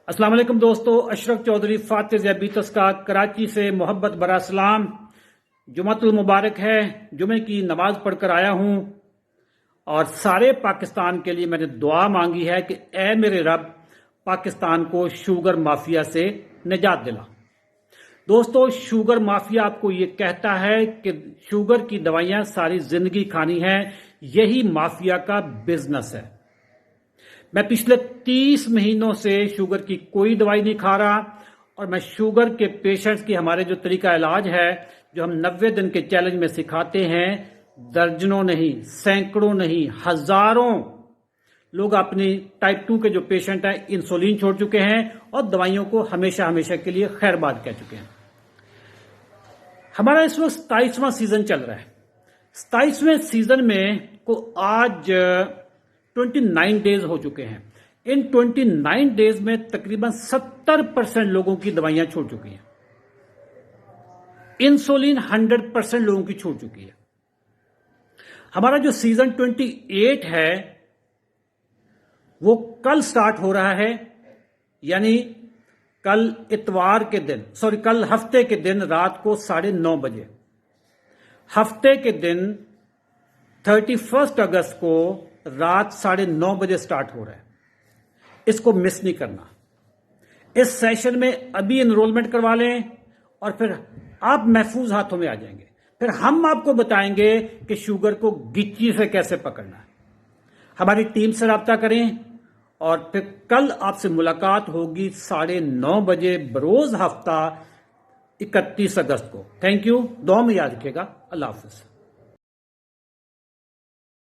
अस्सलाम वालेकुम दोस्तों, अशरफ चौधरी फातिह ज़ैबी तस्का कराची से मोहब्बत बरा सलाम। जुमातुल मुबारक है। जुमे की नमाज पढ़कर आया हूं और सारे पाकिस्तान के लिए मैंने दुआ मांगी है कि ए मेरे रब, पाकिस्तान को शुगर माफिया से निजात दिला। दोस्तों, शुगर माफिया आपको ये कहता है कि शुगर की दवाइयां सारी जिंदगी खानी है। यही माफिया का बिजनेस है। मैं पिछले 30 महीनों से शुगर की कोई दवाई नहीं खा रहा और मैं शुगर के पेशेंट्स की हमारे जो तरीका इलाज है, जो हम 90 दिन के चैलेंज में सिखाते हैं, दर्जनों नहीं, सैकड़ों नहीं, हजारों लोग अपनी टाइप 2 के जो पेशेंट हैं इंसुलिन छोड़ चुके हैं और दवाइयों को हमेशा हमेशा के लिए खैरबाद कह चुके हैं। हमारा इस वक्त 27वां सीजन चल रहा है। 27वें सीजन में को आज 29 डेज हो चुके हैं। इन 29 डेज में तकरीबन 70% लोगों की दवाइयां छूट चुकी हैं। इंसुलिन 100% लोगों की छूट चुकी है। हमारा जो सीजन 28 है वो कल स्टार्ट हो रहा है, यानी कल इतवार के दिन, कल हफ्ते के दिन रात को 9:30 बजे, हफ्ते के दिन 31 अगस्त को रात 9:30 बजे स्टार्ट हो रहा है। इसको मिस नहीं करना। इस सेशन में अभी एनरोलमेंट करवा लें और फिर आप महफूज हाथों में आ जाएंगे। फिर हम आपको बताएंगे कि शुगर को गिच्ची से कैसे पकड़ना है। हमारी टीम से रब्ता करें और फिर कल आपसे मुलाकात होगी 9:30 बजे बरोज हफ्ता 31 अगस्त को। Thank you. दुआ में याद रखिएगा। अल्लाह हाफिज।